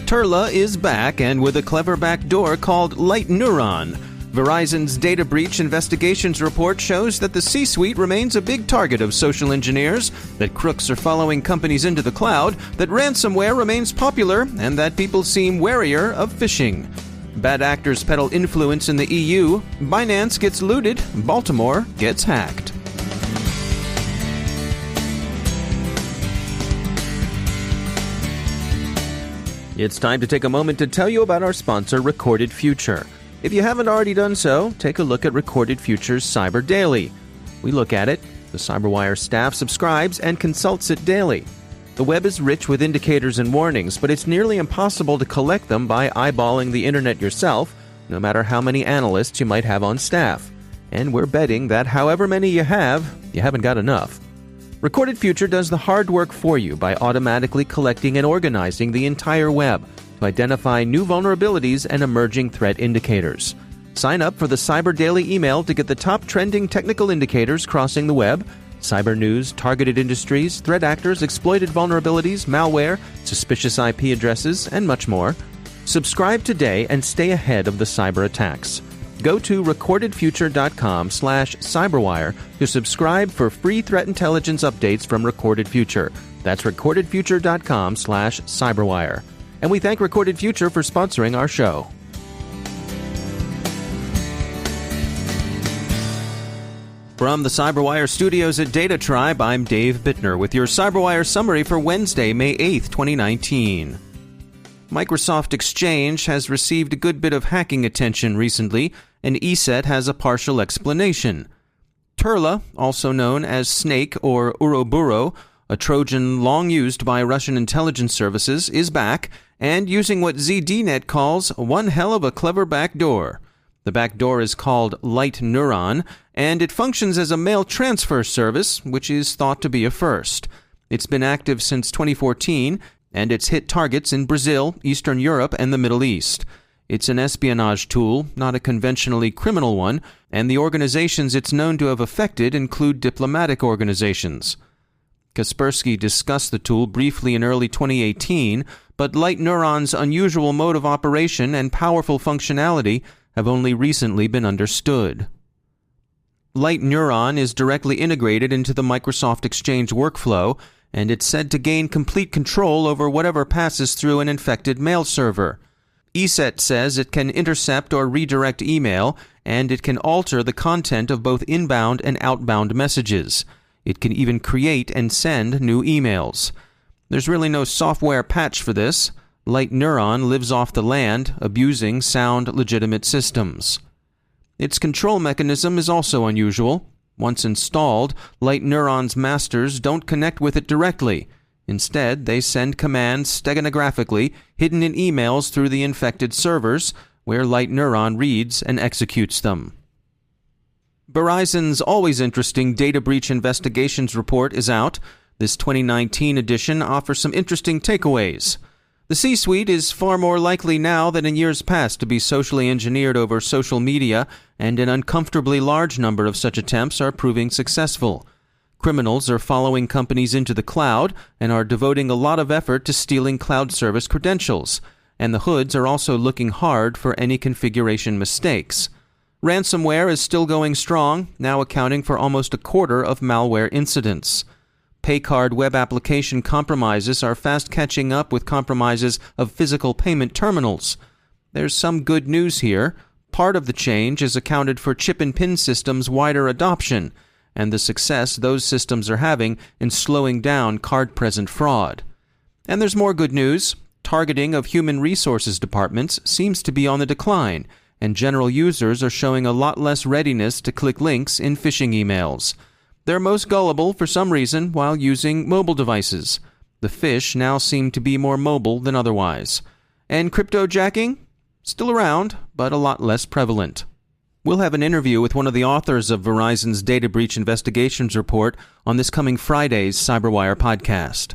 Turla is back, and with a clever backdoor called LightNeuron. Verizon's data breach investigations report shows that the C-suite remains a big target of social engineers, that crooks are following companies into the cloud, that ransomware remains popular, and that people seem warier of phishing. Bad actors peddle influence in the EU, Binance gets looted, Baltimore gets hacked. It's time to take a moment to tell you about our sponsor, Recorded Future. If you haven't already done so, take a look at Recorded Future's Cyber Daily. We look at it, the CyberWire staff subscribes and consults it daily. The web is rich with indicators and warnings, but it's nearly impossible to collect them by eyeballing the internet yourself, no matter how many analysts you might have on staff. And we're betting that however many you haven't got enough. Recorded Future does the hard work for you by automatically collecting and organizing the entire web to identify new vulnerabilities and emerging threat indicators. Sign up for the Cyber Daily email to get the top trending technical indicators crossing the web, cyber news, targeted industries, threat actors, exploited vulnerabilities, malware, suspicious IP addresses, and much more. Subscribe today and stay ahead of the cyber attacks. Go to recordedfuture.com/cyberwire to subscribe for free threat intelligence updates from Recorded Future. That's recordedfuture.com/cyberwire. And we thank Recorded Future for sponsoring our show. From the CyberWire studios at Data Tribe, I'm Dave Bittner with your CyberWire summary for Wednesday, May 8th, 2019. Microsoft Exchange has received a good bit of hacking attention recently, and ESET has a partial explanation. Turla, also known as Snake or Uroburo, a Trojan long used by Russian intelligence services, is back and using what ZDNet calls one hell of a clever backdoor. The backdoor is called LightNeuron, and it functions as a mail transfer service, which is thought to be a first. It's been active since 2014, and it's hit targets in Brazil, Eastern Europe, and the Middle East. It's an espionage tool, not a conventionally criminal one, and the organizations it's known to have affected include diplomatic organizations. Kaspersky discussed the tool briefly in early 2018, but LightNeuron's unusual mode of operation and powerful functionality have only recently been understood. LightNeuron is directly integrated into the Microsoft Exchange workflow, and it's said to gain complete control over whatever passes through an infected mail server. ESET says it can intercept or redirect email, and it can alter the content of both inbound and outbound messages. It can even create and send new emails. There's really no software patch for this. LightNeuron lives off the land, abusing sound, legitimate systems. Its control mechanism is also unusual. Once installed, LightNeuron's masters don't connect with it directly. Instead, they send commands stenographically, hidden in emails through the infected servers, where LightNeuron reads and executes them. Verizon's always interesting data breach investigations report is out. This 2019 edition offers some interesting takeaways. The C-suite is far more likely now than in years past to be socially engineered over social media, and an uncomfortably large number of such attempts are proving successful. Criminals are following companies into the cloud and are devoting a lot of effort to stealing cloud service credentials, and the hoods are also looking hard for any configuration mistakes. Ransomware is still going strong, now accounting for almost a quarter of malware incidents. Paycard web application compromises are fast catching up with compromises of physical payment terminals. There's some good news here. Part of the change is accounted for chip-and-pin systems' wider adoption, and the success those systems are having in slowing down card-present fraud. And there's more good news. Targeting of human resources departments seems to be on the decline, and general users are showing a lot less readiness to click links in phishing emails. They're most gullible for some reason while using mobile devices. The fish now seem to be more mobile than otherwise. And cryptojacking? Still around, but a lot less prevalent. We'll have an interview with one of the authors of Verizon's data breach investigations report on this coming Friday's CyberWire podcast.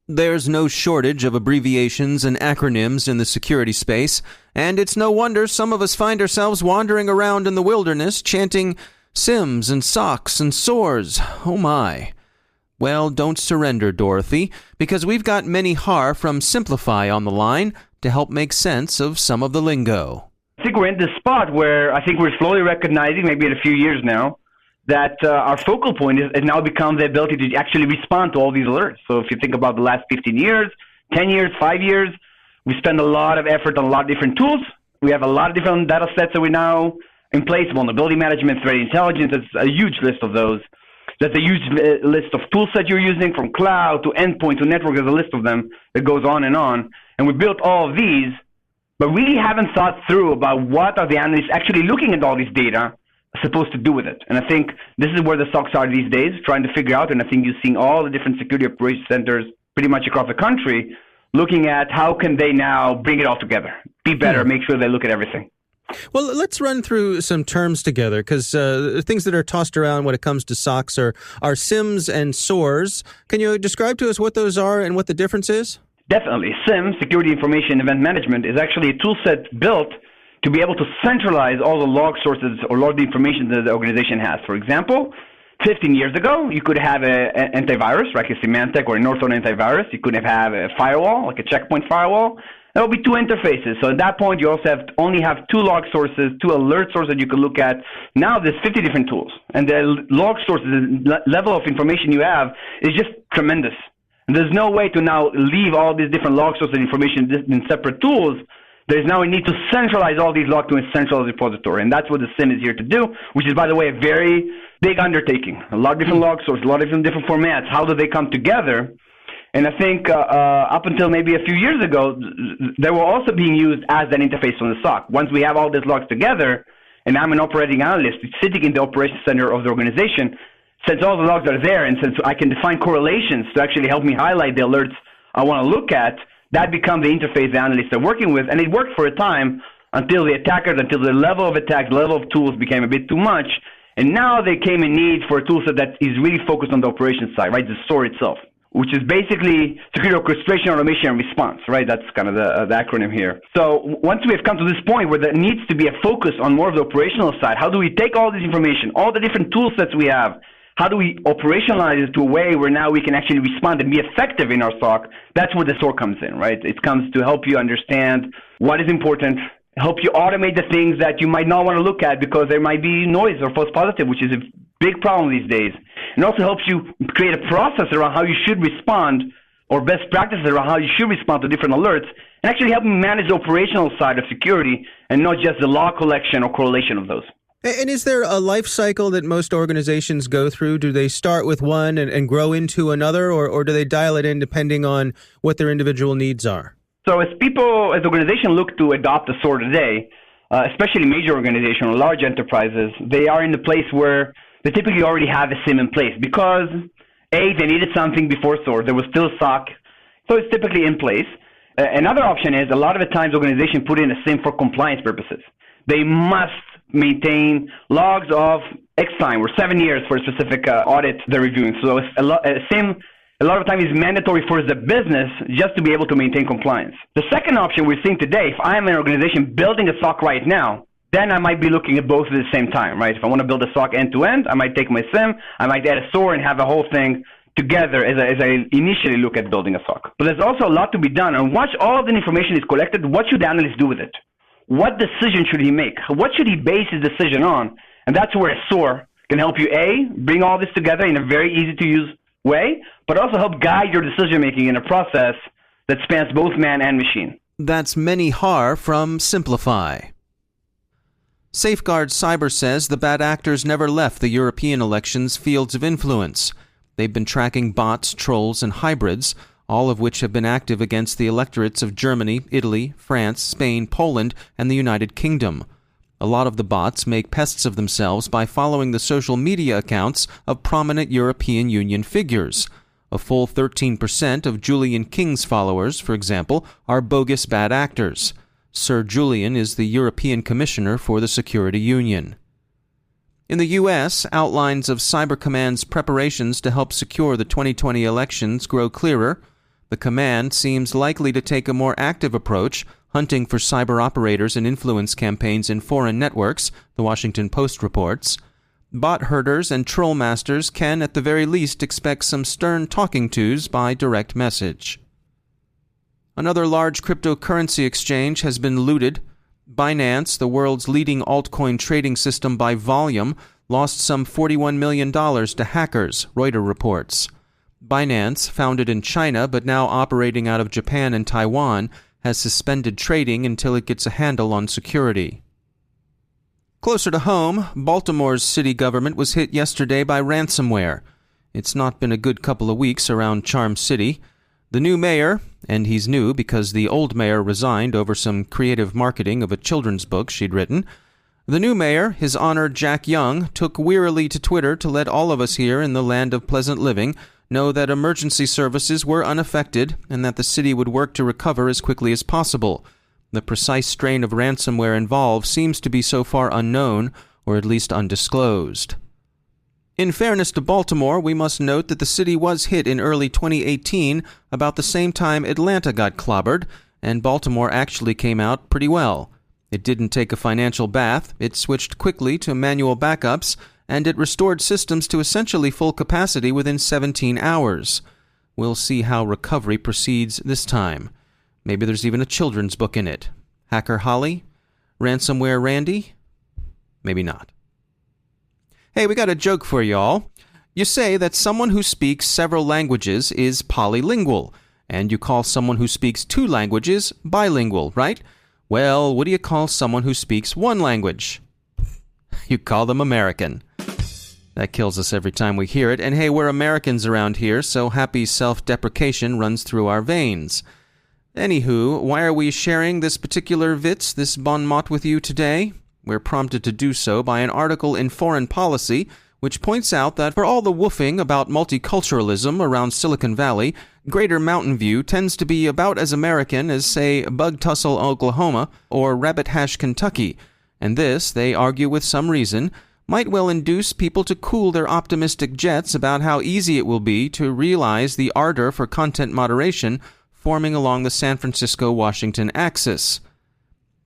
There's no shortage of abbreviations and acronyms in the security space, and it's no wonder some of us find ourselves wandering around in the wilderness chanting SIEMs and SOCs and SOARs. Oh my. Well, don't surrender, Dorothy, because we've got Meny Har from Siemplify on the line to help make sense of some of the lingo. I think we're in this spot where I think we're slowly recognizing, maybe in a few years now, that our focal point has now become the ability to actually respond to all these alerts. So if you think about the last 15 years, 10 years, 5 years, we spend a lot of effort on a lot of different tools. We have a lot of different data sets that we now in place, vulnerability management, threat intelligence. It's a huge list of those. There's a huge list of tools that you're using, from cloud to endpoint to network. There's a list of them that goes on. And we built all of these, but really haven't thought through about what are the analysts actually looking at all this data supposed to do with it. And I think this is where the SOCs are these days, trying to figure out, and I think you're seeing all the different security operations centers pretty much across the country looking at how can they now bring it all together, be better, make sure they look at everything. Well, let's run through some terms together, because things that are tossed around when it comes to SOCs are SIEMs and SOARs. Can you describe to us what those are and what the difference is? Definitely. SIEM, Security Information Event Management, is actually a tool set built to be able to centralize all the log sources or log the information that the organization has. For example, 15 years ago, you could have an antivirus, like a Symantec or a Norton antivirus. You could have a firewall, like a checkpoint firewall. There will be two interfaces. So at that point, you also only have two log sources, two alert sources that you can look at. Now there's 50 different tools. And the log sources, the level of information you have is just tremendous. And there's no way to now leave all these different log sources and information in separate tools. There's now a need to centralize all these logs to a central repository. And that's what the SIEM is here to do, which is, by the way, a very big undertaking. A lot of different log sources, a lot of different formats. How do they come together? And I think up until maybe a few years ago, they were also being used as an interface from the SOC. Once we have all these logs together, and I'm an operating analyst sitting in the operations center of the organization, since all the logs are there and since I can define correlations to actually help me highlight the alerts I want to look at, that becomes the interface the analysts are working with. And it worked for a time until the level of attack, the level of tools became a bit too much. And now they came in need for a tool set that is really focused on the operations side, right? The SOAR itself, which is basically security orchestration, automation, and response, right? That's kind of the acronym here. So once we have come to this point where there needs to be a focus on more of the operational side, how do we take all this information, all the different tool sets we have, how do we operationalize it to a way where now we can actually respond and be effective in our SOC? That's where the SOAR comes in, right? It comes to help you understand what is important, help you automate the things that you might not want to look at because there might be noise or false positive, which is a big problem these days. And also helps you create a process around how you should respond, or best practices around how you should respond to different alerts, and actually help you manage the operational side of security and not just the log collection or correlation of those. And is there a life cycle that most organizations go through? Do they start with one and grow into another, or do they dial it in depending on what their individual needs are? So as organizations look to adopt a SOAR today, especially major organizations or large enterprises, they are in the place where they typically already have a SIEM in place because, A, they needed something before SOAR. There was still SOC, so it's typically in place. Another option is a lot of the times organizations put in a SIEM for compliance purposes. They must maintain logs of X time or 7 years for a specific audit they're reviewing. So a SIEM a lot of time is mandatory for the business just to be able to maintain compliance. The second option we're seeing today, if I am an organization building a SOC right now, then I might be looking at both at the same time, right? If I want to build a SOC end-to-end, I might take my SIEM, I might add a SOAR and have the whole thing together as I initially look at building a SOC. But there's also a lot to be done. And once all of the information is collected, what should the analyst do with it? What decision should he make? What should he base his decision on? And that's where a SOAR can help you, A, bring all this together in a very easy-to-use way, but also help guide your decision-making in a process that spans both man and machine. That's Meny Har from Siemplify. Safeguard Cyber says the bad actors never left the European elections' fields of influence. They've been tracking bots, trolls, and hybrids, all of which have been active against the electorates of Germany, Italy, France, Spain, Poland, and the United Kingdom. A lot of the bots make pests of themselves by following the social media accounts of prominent European Union figures. A full 13% of Julian King's followers, for example, are bogus bad actors. Sir Julian is the European Commissioner for the Security Union. In the U.S., outlines of Cyber Command's preparations to help secure the 2020 elections grow clearer. The command seems likely to take a more active approach, hunting for cyber operators and influence campaigns in foreign networks, the Washington Post reports. bot herders and troll masters can at the very least expect some stern talking tos by direct message. Another large cryptocurrency exchange has been looted. Binance, the world's leading altcoin trading system by volume, lost some $41 million to hackers, Reuters reports. Binance, founded in China but now operating out of Japan and Taiwan, has suspended trading until it gets a handle on security. Closer to home, Baltimore's city government was hit yesterday by ransomware. It's not been a good couple of weeks around Charm City. The new mayor, and he's new because the old mayor resigned over some creative marketing of a children's book she'd written. The new mayor, His Honor Jack Young, took wearily to Twitter to let all of us here in the land of pleasant living know that emergency services were unaffected and that the city would work to recover as quickly as possible. The precise strain of ransomware involved seems to be so far unknown, or at least undisclosed. In fairness to Baltimore, we must note that the city was hit in early 2018, about the same time Atlanta got clobbered, and Baltimore actually came out pretty well. It didn't take a financial bath, it switched quickly to manual backups, and it restored systems to essentially full capacity within 17 hours. We'll see how recovery proceeds this time. Maybe there's even a children's book in it. Hacker Holly? Ransomware Randy? Maybe not. Hey, we got a joke for y'all. You say that someone who speaks several languages is polylingual, and you call someone who speaks 2 languages bilingual, right? Well, what do you call someone who speaks 1 language? You call them American. That kills us every time we hear it, and hey, we're Americans around here, so happy self-deprecation runs through our veins. Anywho, why are we sharing this particular witz, this bon mot with you today? We're prompted to do so by an article in Foreign Policy, which points out that for all the woofing about multiculturalism around Silicon Valley, Greater Mountain View tends to be about as American as, say, Bug Tussle, Oklahoma, or Rabbit Hash, Kentucky, and this, they argue with some reason, might well induce people to cool their optimistic jets about how easy it will be to realize the ardor for content moderation forming along the San Francisco-Washington axis.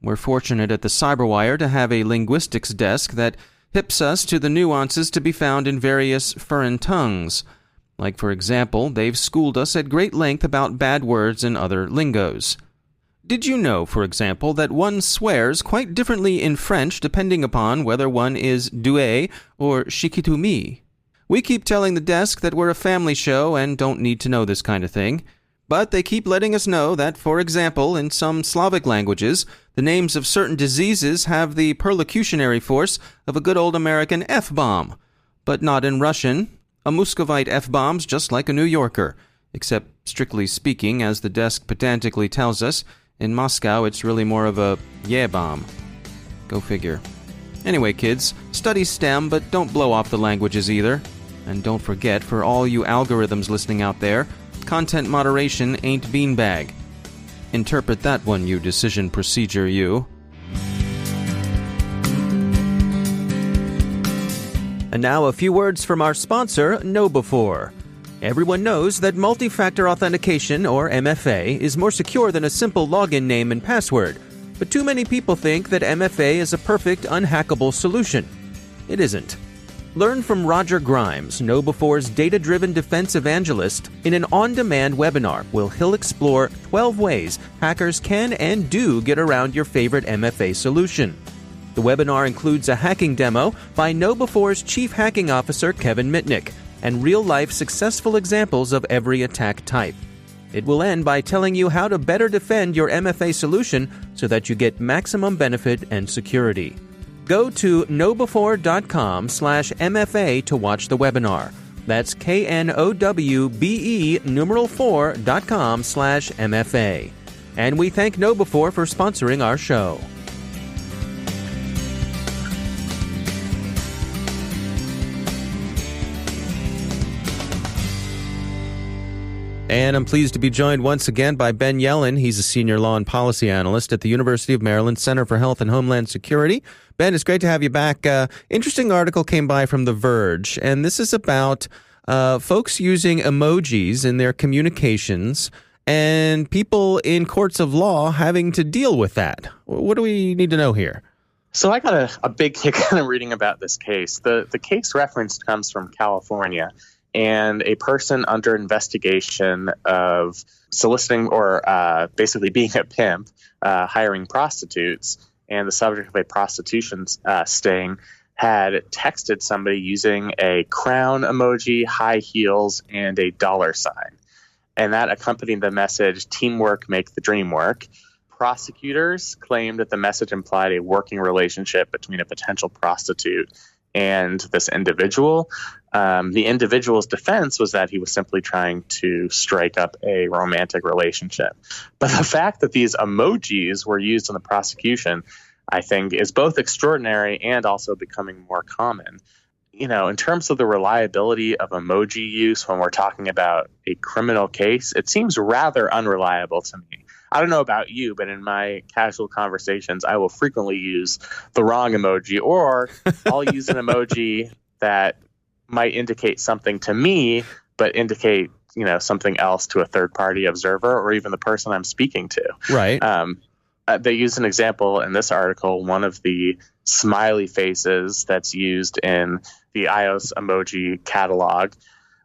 We're fortunate at the Cyberwire to have a linguistics desk that hips us to the nuances to be found in various foreign tongues. Like, for example, they've schooled us at great length about bad words and other lingos. Did you know, for example, that one swears quite differently in French depending upon whether one is doué or shikitumi? We keep telling the desk that we're a family show and don't need to know this kind of thing. But they keep letting us know that, for example, in some Slavic languages, the names of certain diseases have the perlocutionary force of a good old American F-bomb. But not in Russian. A Muscovite F-bomb's just like a New Yorker. Except, strictly speaking, as the desk pedantically tells us, in Moscow it's really more of a yeah-bomb. Go figure. Anyway, kids, study STEM, but don't blow off the languages either. And don't forget, for all you algorithms listening out there, content moderation ain't beanbag. Interpret that one, you decision procedure, you. And now a few words from our sponsor, KnowBe4. Everyone knows that multi-factor authentication, or MFA, is more secure than a simple login name and password. But too many people think that MFA is a perfect, unhackable solution. It isn't. Learn from Roger Grimes, KnowBe4's data-driven defense evangelist, in an on-demand webinar where he'll explore 12 ways hackers can and do get around your favorite MFA solution. The webinar includes a hacking demo by KnowBe4's Chief Hacking Officer Kevin Mitnick and real-life successful examples of every attack type. It will end by telling you how to better defend your MFA solution so that you get maximum benefit and security. Go to knowbe4.com/MFA to watch the webinar. That's knowbe4.com/MFA. And we thank KnowBe4 for sponsoring our show. And I'm pleased to be joined once again by Ben Yelin. He's a senior law and policy analyst at the University of Maryland Center for Health and Homeland Security. Ben, it's great to have you back. Interesting article came by from The Verge, and this is about folks using emojis in their communications and people in courts of law having to deal with that. What do we need to know here? So I got a big kick out of reading about this case. The case referenced comes from California, and a person under investigation of soliciting or basically being a pimp, hiring prostitutes, and the subject of a prostitution sting had texted somebody using a crown emoji, high heels, and a dollar sign. And that accompanied the message, "Teamwork make the dream work." Prosecutors claimed that the message implied a working relationship between a potential prostitute and this individual. The individual's defense was that he was simply trying to strike up a romantic relationship. But the fact that these emojis were used in the prosecution, I think, is both extraordinary and also becoming more common. In terms of the reliability of emoji use when we're talking about a criminal case, it seems rather unreliable to me. I don't know about you, but in my casual conversations, I will frequently use the wrong emoji, or I'll use an emoji that might indicate something to me, but indicate, something else to a third-party observer or even the person I'm speaking to. Right. They use an example in this article, one of the smiley faces that's used in the iOS emoji catalog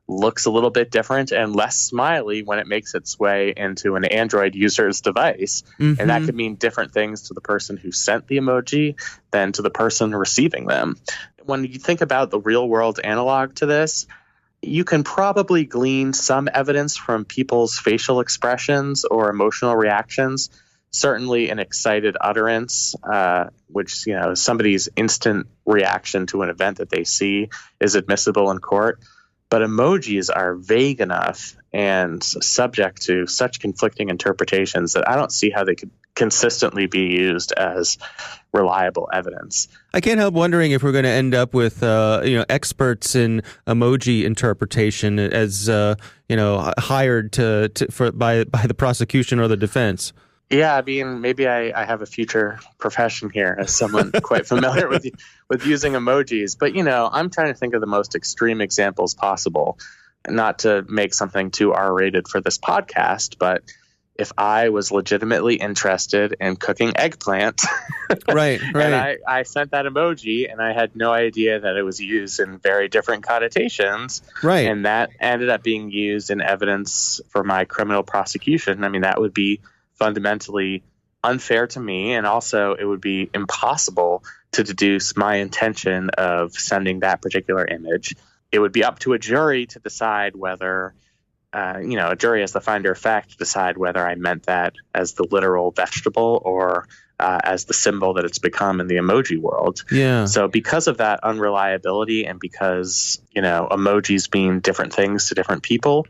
looks a little bit different and less smiley when it makes its way into an Android user's device. Mm-hmm. And that could mean different things to the person who sent the emoji than to the person receiving them. When you think about the real world analog to this, you can probably glean some evidence from people's facial expressions or emotional reactions. Certainly an excited utterance, which, somebody's instant reaction to an event that they see is admissible in court. But emojis are vague enough and subject to such conflicting interpretations that I don't see how they could consistently be used as reliable evidence. I can't help wondering if we're going to end up with, experts in emoji interpretation as, hired by the prosecution or the defense. Yeah, maybe I have a future profession here as someone quite familiar with using emojis. But, I'm trying to think of the most extreme examples possible, not to make something too R-rated for this podcast, but if I was legitimately interested in cooking eggplant, right. and I sent that emoji and I had no idea that it was used in very different connotations, right, and that ended up being used in evidence for my criminal prosecution, that would be fundamentally unfair to me, and also it would be impossible to deduce my intention of sending that particular image. It would be up to a jury to decide whether, a jury as the finder of fact to decide whether I meant that as the literal vegetable or as the symbol that it's become in the emoji world. Yeah. So because of that unreliability and because, emojis mean different things to different people,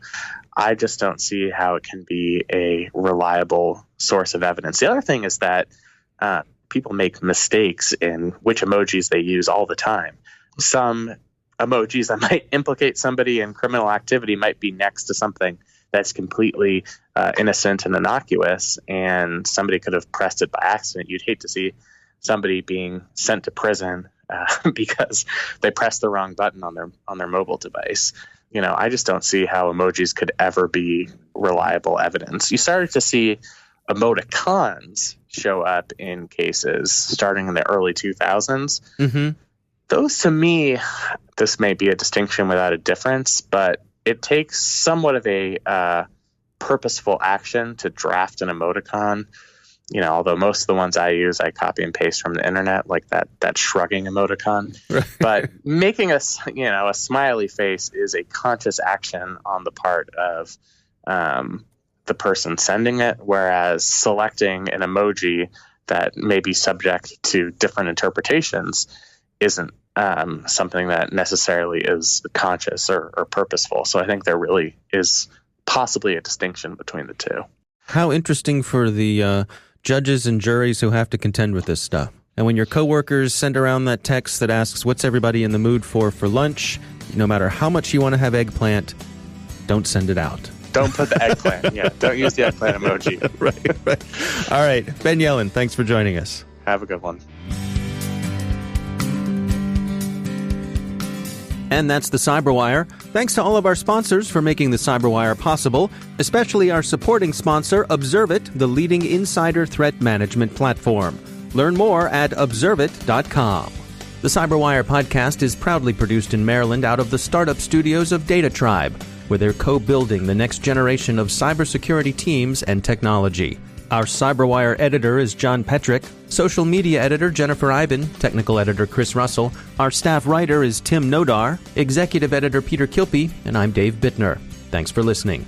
I just don't see how it can be a reliable source of evidence. The other thing is that people make mistakes in which emojis they use all the time. Some emojis that might implicate somebody in criminal activity might be next to something that's completely innocent and innocuous, and somebody could have pressed it by accident. You'd hate to see somebody being sent to prison because they pressed the wrong button on their mobile device. I just don't see how emojis could ever be reliable evidence. You started to see emoticons show up in cases starting in the early 2000s. Mm-hmm. Those, to me, this may be a distinction without a difference, but it takes somewhat of a purposeful action to draft an emoticon. Although most of the ones I use, I copy and paste from the internet, like that shrugging emoticon. Right. But making a smiley face is a conscious action on the part of the person sending it, whereas selecting an emoji that may be subject to different interpretations isn't something that necessarily is conscious or purposeful. So I think there really is possibly a distinction between the two. How interesting for the judges and juries who have to contend with this stuff. And when your coworkers send around that text that asks, what's everybody in the mood for lunch, no matter how much you want to have eggplant, don't send it out. Don't put the eggplant. Yeah, don't use the eggplant emoji. Right. All right. Ben Yelin, thanks for joining us. Have a good one. And that's the Cyberwire. Thanks to all of our sponsors for making the Cyberwire possible, especially our supporting sponsor, Observit, the leading insider threat management platform. Learn more at observeit.com. The CyberWire podcast is proudly produced in Maryland out of the startup studios of Data Tribe, where they're co-building the next generation of cybersecurity teams and technology. Our CyberWire editor is John Petrick, social media editor Jennifer Iben, technical editor Chris Russell, our staff writer is Tim Nodar, executive editor Peter Kilpie, and I'm Dave Bittner. Thanks for listening.